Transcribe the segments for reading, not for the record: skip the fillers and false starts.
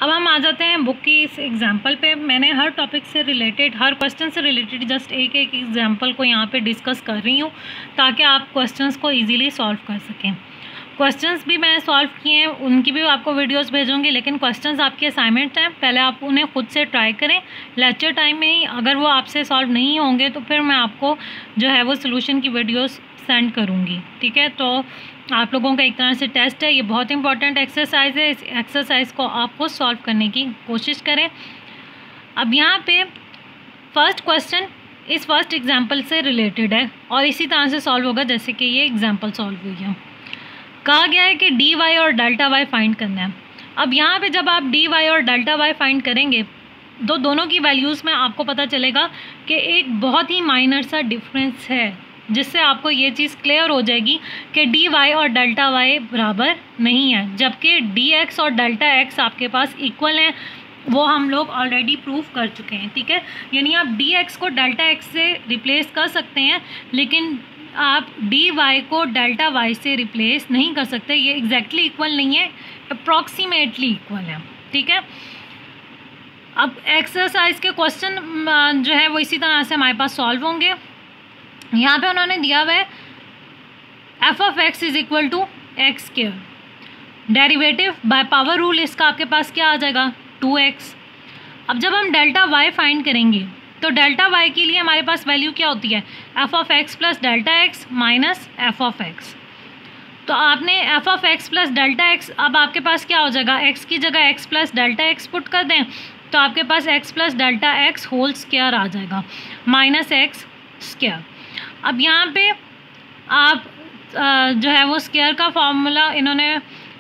अब हम आ जाते हैं बुक की इस एग्जाम्पल पे। मैंने हर टॉपिक से रिलेटेड, हर क्वेश्चन से रिलेटेड जस्ट एक एक एग्जाम्पल को यहाँ पे डिस्कस कर रही हूँ ताकि आप क्वेश्चंस को इजीली सॉल्व कर सकें। क्वेश्चंस भी मैंने सॉल्व किए हैं, उनकी भी आपको वीडियोस भेजूंगी, लेकिन क्वेश्चंस आपके असाइनमेंट हैं, पहले आप उन्हें खुद से ट्राई करें लेक्चर टाइम में ही। अगर वो आपसे सॉल्व नहीं होंगे तो फिर मैं आपको जो है वो सोल्यूशन की वीडियोस सेंड करूँगी, ठीक है। तो आप लोगों का एक तरह से टेस्ट है, ये बहुत इंपॉर्टेंट एक्सरसाइज है। इस एक्सरसाइज को आपको सॉल्व करने की कोशिश करें। अब यहाँ पे फर्स्ट क्वेश्चन इस फर्स्ट एग्जाम्पल से रिलेटेड है और इसी तरह से सॉल्व होगा जैसे कि ये एग्जाम्पल सॉल्व हुई है। कहा गया है कि डी वाई और डेल्टा वाई फाइंड करना है। अब यहाँ पे जब आप डी वाई और डेल्टा वाई फाइंड करेंगे तो दोनों की वैल्यूज़ में आपको पता चलेगा कि एक बहुत ही माइनर सा डिफरेंस है, जिससे आपको ये चीज़ क्लियर हो जाएगी कि डी वाई और डेल्टा वाई बराबर नहीं है, जबकि डी एक्स और डेल्टा एक्स आपके पास इक्वल हैं। वो हम लोग ऑलरेडी प्रूव कर चुके हैं, ठीक है। यानी आप डी एक्स को डेल्टा एक्स से रिप्लेस कर सकते हैं, लेकिन आप डी वाई को डेल्टा वाई से रिप्लेस नहीं कर सकते। ये एग्जैक्टली इक्वल नहीं है, अप्रॉक्सीमेटली इक्वल है, ठीक है। अब एक्सरसाइज के क्वेश्चन जो है वो इसी तरह से हमारे पास सॉल्व होंगे। यहाँ पे उन्होंने दिया हुआ है f of x is equal to x square, derivative by power rule इसका आपके पास क्या आ जाएगा 2x। अब जब हम डेल्टा वाई फाइंड करेंगे तो डेल्टा वाई के लिए हमारे पास वैल्यू क्या होती है, f of x plus delta x minus f of x. तो आपने f of x plus delta x, अब आपके पास क्या हो जाएगा, एक्स की जगह x plus delta x put कर दें तो आपके पास x plus delta x whole square आ जाएगा माइनस एक्स स्क्वायर। अब यहाँ पे आप जो है वो स्क्वायर का फॉर्मूला इन्होंने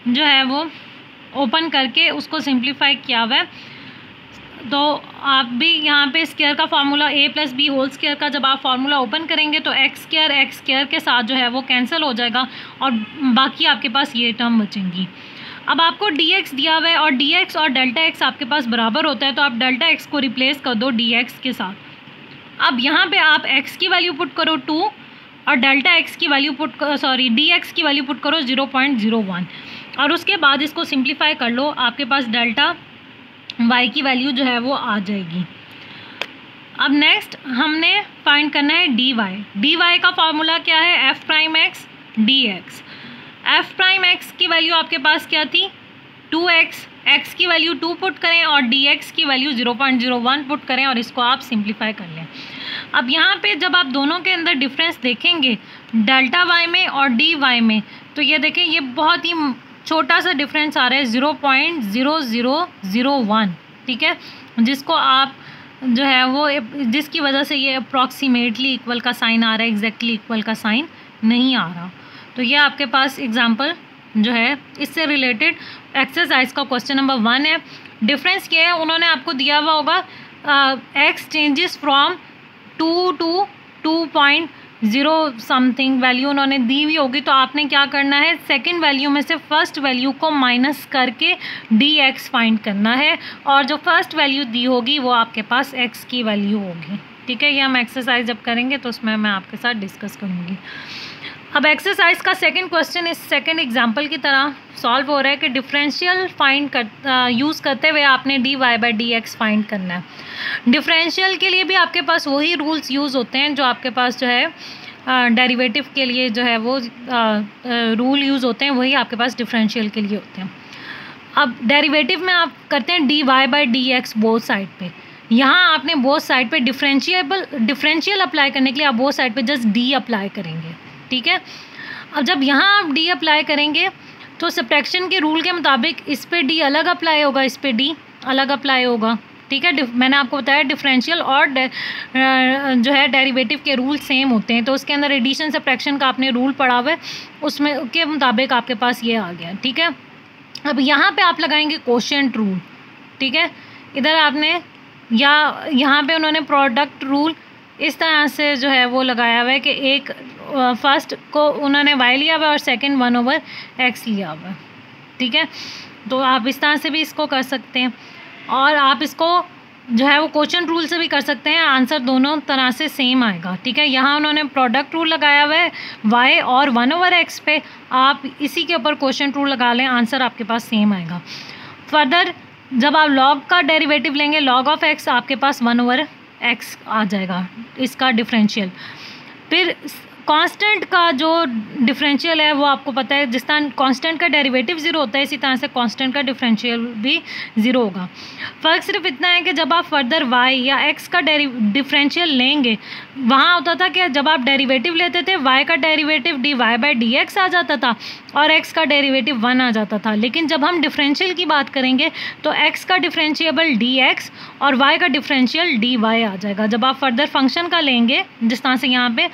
जो है वो ओपन करके उसको सिंप्लीफाई किया हुआ है। तो आप भी यहाँ पे स्क्वायर का फार्मूला ए प्लस बी होल स्क्वायर का जब आप फार्मूला ओपन करेंगे तो एक्स स्क्वायर के साथ जो है वो कैंसिल हो जाएगा और बाकी आपके पास ये टर्म बचेंगी। अब आपको डी एक्स दिया हुआ है और डी एक्स और डेल्टा एक्स आपके पास बराबर होता है, तो आप डेल्टा एक्स को रिप्लेस कर दो डी एक्स के साथ। अब यहाँ पे आप x की वैल्यू पुट करो 2 और डेल्टा x की वैल्यू पुट करो, सॉरी dx की वैल्यू पुट करो 0.01 और उसके बाद इसको सिंप्लीफाई कर लो, आपके पास डेल्टा y की वैल्यू जो है वो आ जाएगी। अब नेक्स्ट हमने फाइंड करना है dy का फार्मूला क्या है, f prime x dx। f prime x की वैल्यू आपके पास क्या थी 2x, x की वैल्यू 2 पुट करें और dx की वैल्यू 0.01 पुट करें और इसको आप सिंप्लीफाई कर लें। अब यहाँ पे जब आप दोनों के अंदर डिफरेंस देखेंगे डेल्टा y में और dy में, तो ये देखें ये बहुत ही छोटा सा डिफरेंस आ रहा है 0.0001, ठीक है, जिसको आप जो है वो जिसकी वजह से ये अप्रॉक्सीमेटली इक्वल का साइन आ रहा है, एग्जैक्टली इक्वल का साइन नहीं आ रहा। तो ये आपके पास एग्जाम्पल जो है इससे रिलेटेड एक्सरसाइज का क्वेश्चन नंबर 1 है। डिफरेंस क्या है, उन्होंने आपको दिया हुआ होगा x changes from 2 to 2.0 something value उन्होंने दी हुई होगी, तो आपने क्या करना है सेकंड वैल्यू में से फर्स्ट वैल्यू को माइनस करके डी एक्स फाइंड करना है और जो फर्स्ट वैल्यू दी होगी वो आपके पास एक्स की वैल्यू होगी, ठीक है। ये हम एक्सरसाइज जब करेंगे तो उसमें मैं आपके साथ डिस्कस करूँगी। अब एक्सरसाइज का सेकंड क्वेश्चन इस सेकंड एग्जांपल की तरह सॉल्व हो रहा है कि डिफरेंशियल फाइंड यूज़ करते हुए आपने d y by d x find करना है। डिफरेंशियल के लिए भी आपके पास वही रूल्स यूज़ होते हैं जो आपके पास जो है डेरिवेटिव के लिए जो है वो रूल यूज़ होते हैं, वही आपके पास डिफरेंशियल के लिए होते हैं। अब डेरिवेटिव में आप करते हैं d y by d x both side पे। यहाँ आपने बोथ साइड पे डिफरेंशियल अप्लाई करने के लिए आप बोथ साइड पे जस्ट डी अप्लाई करेंगे, ठीक है। अब जब यहाँ आप डी अप्लाई करेंगे तो सब्ट्रैक्शन के रूल के मुताबिक इस पे डी अलग अप्लाई होगा, इस पे डी अलग अप्लाई होगा, ठीक है। मैंने आपको बताया डिफरेंशियल और जो है डेरिवेटिव के रूल सेम होते हैं, तो उसके अंदर एडिशन सब्ट्रैक्शन का आपने रूल पढ़ा हुआ है, उसमें के मुताबिक आपके पास ये आ गया, ठीक है। अब यहाँ पे आप लगाएंगे कोशेंट रूल, ठीक है। इधर आपने या यहाँ पे उन्होंने प्रोडक्ट रूल इस तरह से जो है वो लगाया हुआ है कि एक फर्स्ट को उन्होंने y लिया हुआ है और सेकंड 1/x लिया हुआ है, ठीक है। तो आप इस तरह से भी इसको कर सकते हैं और आप इसको जो है वो कोशेंट रूल से भी कर सकते हैं, आंसर दोनों तरह से सेम आएगा, ठीक है। यहाँ उन्होंने प्रोडक्ट रूल लगाया हुआ है y और 1/x पे, आप इसी के ऊपर कोशेंट रूल लगा लें, आंसर आपके पास सेम आएगा। फर्दर जब आप log का डेरिवेटिव लेंगे log ऑफ x, आपके पास 1/x आ जाएगा इसका डिफरेंशियल। फिर कांस्टेंट का जो डिफरेंशियल है वो आपको पता है, जिस तरह कांस्टेंट का डेरिवेटिव 0 होता है इसी तरह से कांस्टेंट का डिफरेंशियल भी 0 होगा। फ़र्क सिर्फ इतना है कि जब आप फर्दर y या x का डिफरेंशियल लेंगे, वहाँ होता था कि जब आप डेरिवेटिव लेते थे y का डेरिवेटिव dy/dx आ जाता था और x का डेरिवेटिव 1 आ जाता था। लेकिन जब हम डिफरेंशियल की बात करेंगे तो x का डिफरेंशिएबल dx और y का डिफरेंशियल dy आ जाएगा। जब आप फर्दर फंक्शन का लेंगे, जिस तरह से यहाँ पे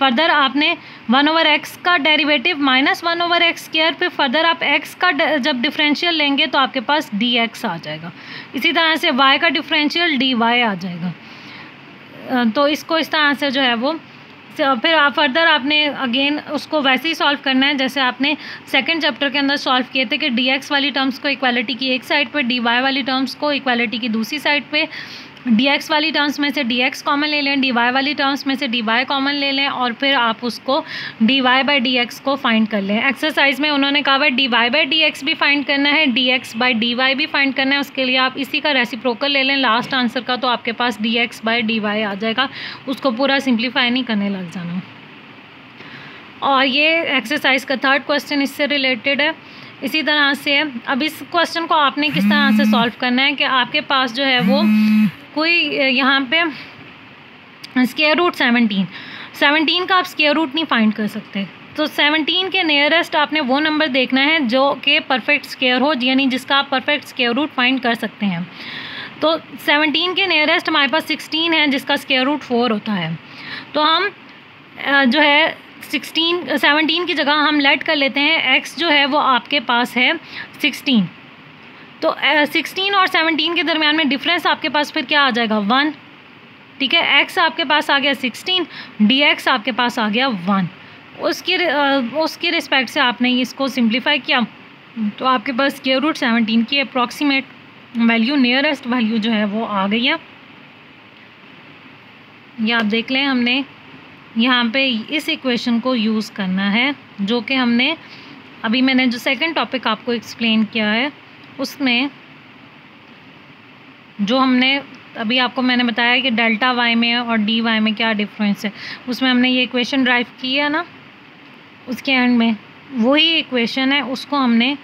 फर्दर आपने 1/x का डेरिवेटिव -1/x², फिर फर्दर आप x का जब डिफरेंशियल लेंगे तो आपके पास dx आ जाएगा। इसी तरह से y का डिफरेंशियल dy आ जाएगा। तो इसको इस तरह से जो है वो फिर आप फर्दर आपने अगेन उसको वैसे ही सॉल्व करना है जैसे आपने सेकंड चैप्टर के अंदर सॉल्व किए थे कि dx वाली टर्म्स को इक्वालिटी की एक साइड पे, dy वाली टर्म्स को इक्वालिटी की दूसरी साइड पे, dx वाली टर्म्स में से dx कॉमन ले लें, dy वाली टर्म्स में से dy कॉमन ले लें और फिर आप उसको dy/dx को फाइंड कर लें। एक्सरसाइज में उन्होंने कहा है dy/dx भी फाइंड करना है, dx/dy भी फाइंड करना है। उसके लिए आप इसी का रेसिप्रोकल ले लें लास्ट आंसर का, तो आपके पास dx/dy आ जाएगा। उसको पूरा सिंप्लीफाई नहीं करने लग जाना। और ये एक्सरसाइज का थर्ड क्वेश्चन इससे रिलेटेड है। इसी तरह से अब इस क्वेश्चन को आपने किस तरह से सॉल्व करना है कि आपके पास जो है वो कोई यहाँ पे स्क्वायर रूट 17 का आप स्क्वायर रूट नहीं फाइंड कर सकते, तो 17 के नियरेस्ट आपने वो नंबर देखना है जो कि परफेक्ट स्क्वायर हो, यानी जिसका आप परफेक्ट स्क्वायर रूट फाइंड कर सकते हैं। तो 17 के नियरेस्ट हमारे पास 16 है जिसका स्क्वायर रूट 4 होता है। तो हम जो है 17 की जगह हम लेट कर लेते हैं x जो है वो आपके पास है 16। तो 16 और 17 के दरमियान में डिफरेंस आपके पास फिर क्या आ जाएगा 1, ठीक है। x आपके पास आ गया 16, dx आपके पास आ गया 1। उसकी रिस्पेक्ट से आपने इसको सिंप्लीफाई किया तो आपके पास स्क्वायर रूट 17 की अप्रॉक्सीमेट वैल्यू, नियरेस्ट वैल्यू जो है वो आ गई है। ये आप देख लें, हमने यहाँ पे इस इक्वेशन को यूज़ करना है जो कि हमने अभी मैंने जो सेकंड टॉपिक आपको एक्सप्लेन किया है उसमें जो हमने अभी आपको मैंने बताया कि डेल्टा y में और dy में क्या डिफरेंस है, उसमें हमने ये इक्वेशन ड्राइव की है ना, उसके एंड में वही इक्वेशन है, उसको हमने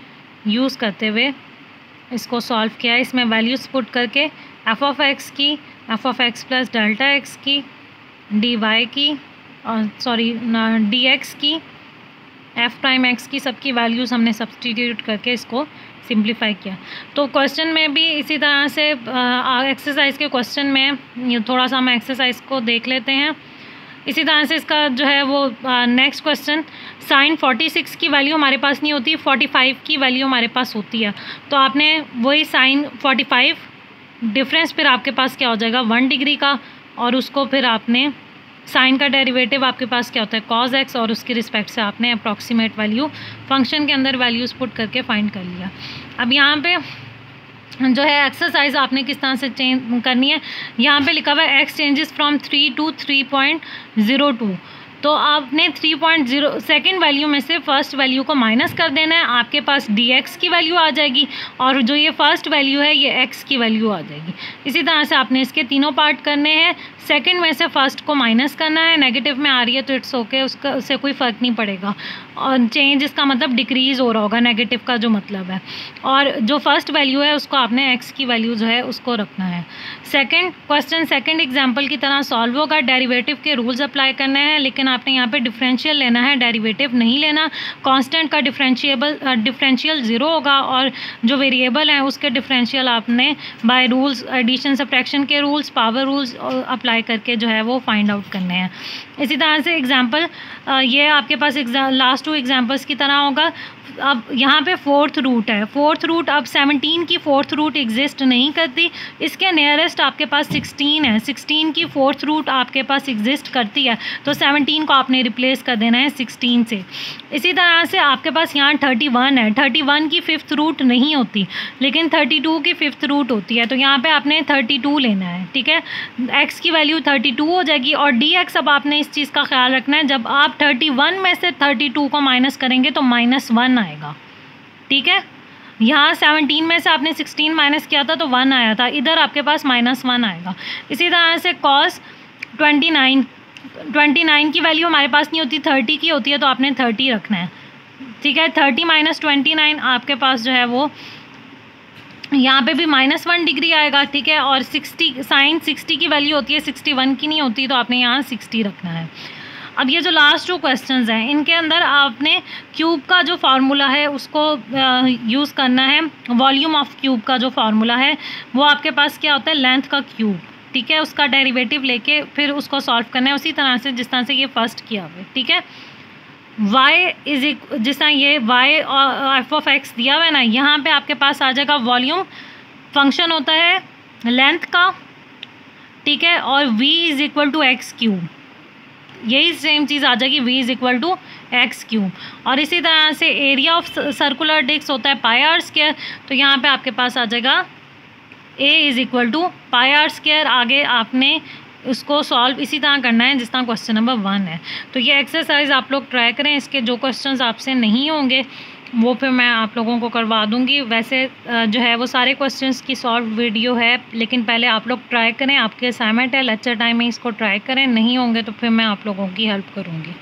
यूज़ करते हुए इसको सॉल्व किया है। इसमें वैल्यूज़ पुट करके f(x) की, f(x) प्लस डेल्टा x की, dy की और dx की, f'(x) की, सबकी वैल्यूज़ हमने सब्सटीट्यूट करके इसको सिंप्लीफाई किया। तो क्वेश्चन में भी इसी तरह से एक्सरसाइज के क्वेश्चन में थोड़ा सा हम एक्सरसाइज को देख लेते हैं। इसी तरह से इसका जो है वो नेक्स्ट क्वेश्चन, साइन 46 की वैल्यू हमारे पास नहीं होती, 45 की वैल्यू हमारे पास होती है। तो आपने वही साइन 45 डिफरेंस फिर आपके पास क्या हो जाएगा 1 डिग्री का, और उसको फिर आपने साइन का डेरिवेटिव आपके पास क्या होता है cos x, और उसकी रिस्पेक्ट से आपने अप्रॉक्सीमेट वैल्यू फंक्शन के अंदर वैल्यूज़ पुट करके फाइंड कर लिया। अब यहाँ पे जो है एक्सरसाइज आपने किस तरह से चेंज करनी है, यहाँ पे लिखा हुआ है x चेंजेस फ्रॉम 3 to 3.02। तो आपने 3.0 सेकेंड वैल्यू में से फर्स्ट वैल्यू को माइनस कर देना है, आपके पास dx की वैल्यू आ जाएगी और जो ये फर्स्ट वैल्यू है ये x की वैल्यू आ जाएगी। इसी तरह से आपने इसके तीनों पार्ट करने हैं। सेकंड में से फर्स्ट को माइनस करना है, नेगेटिव में आ रही है तो इट्स ओके, उससे कोई फ़र्क नहीं पड़ेगा, और चेंज इसका मतलब डिक्रीज़ हो रहा होगा, नेगेटिव का जो मतलब है। और जो फर्स्ट वैल्यू है उसको आपने x की वैल्यू जो है उसको रखना है। सेकंड क्वेश्चन सेकंड एग्जांपल की तरह सॉल्व होगा, डेरिवेटिव के रूल्स अप्लाई करने हैं, लेकिन आपने यहाँ पे डिफरेंशियल लेना है, डेरिवेटिव नहीं लेना। कांस्टेंट का डिफरेंशियल 0 होगा और जो वेरिएबल है उसके डिफरेंशियल आपने बाय रूल्स, एडिशन सब्ट्रैक्शन के रूल्स, पावर रूल्स अप्लाई करके जो है वो फाइंड आउट करने हैं। इसी तरह से एग्जांपल ये आपके पास लास्ट 2 एग्जांपल्स की तरह होगा। अब यहाँ पे फोर्थ रूट है, फोर्थ रूट अब 17 की फोर्थ रूट एग्जिस्ट नहीं करती, इसके नियरेस्ट आपके पास 16 है, 16 की फोर्थ रूट आपके पास एग्जिस्ट करती है, तो 17 को आपने रिप्लेस कर देना है 16 से। इसी तरह से आपके पास यहाँ 31 है, 31 की फिफ्थ रूट नहीं होती लेकिन 32 की फिफ्थ रूट होती है, तो यहाँ पे आपने 32 लेना है, ठीक है। x की वैल्यू 32 हो जाएगी और dx अब आपने इस चीज़ का ख्याल रखना है, जब आप 31 में से 32 को माइनस करेंगे तो -1 आएगा, ठीक है। यहाँ 17 में से आपने 16 माइनस किया था तो 1 आया था, इधर आपके पास -1 आएगा। इसी तरह से cos 29 की वैल्यू हमारे पास नहीं होती, 30 की होती है, तो आपने 30 रखना है, ठीक है। 30 - 29 आपके पास जो है वो यहाँ पे भी -1 डिग्री आएगा, ठीक है। और 60 साइन 60 की वैल्यू होती है, 61 की नहीं होती, तो आपने यहाँ 60 रखना है। अब ये जो लास्ट 2 क्वेश्चंस हैं, इनके अंदर आपने क्यूब का जो फार्मूला है उसको यूज़ करना है। वॉल्यूम ऑफ क्यूब का जो फार्मूला है वो आपके पास क्या होता है, लेंथ का क्यूब, ठीक है। उसका डेरिवेटिव लेके फिर उसको सॉल्व करना है उसी तरह से जिस तरह से ये फर्स्ट किया हुआ है, ठीक है। जिस तरह ये y और f(x) दिया हुआ है ना, यहाँ पे आपके पास आ जाएगा वॉल्यूम फंक्शन होता है लेंथ का, ठीक है। और v = x³, यही सेम चीज़ आ जाएगी, v = x³। और इसी तरह से एरिया ऑफ सर्कुलर डिस्क होता है πr², तो यहाँ पे आपके पास आ जाएगा a = πr²। आगे आपने उसको सॉल्व इसी तरह करना है जिस तरह क्वेश्चन नंबर 1 है। तो ये एक्सरसाइज आप लोग ट्राई करें, इसके जो क्वेश्चंस आपसे नहीं होंगे वो फिर मैं आप लोगों को करवा दूंगी। वैसे जो है वो सारे क्वेश्चंस की सॉल्व वीडियो है, लेकिन पहले आप लोग ट्राई करें, आपके असाइनमेंट है, लेक्चर टाइम में इसको ट्राई करें, नहीं होंगे तो फिर मैं आप लोगों की हेल्प करूँगी।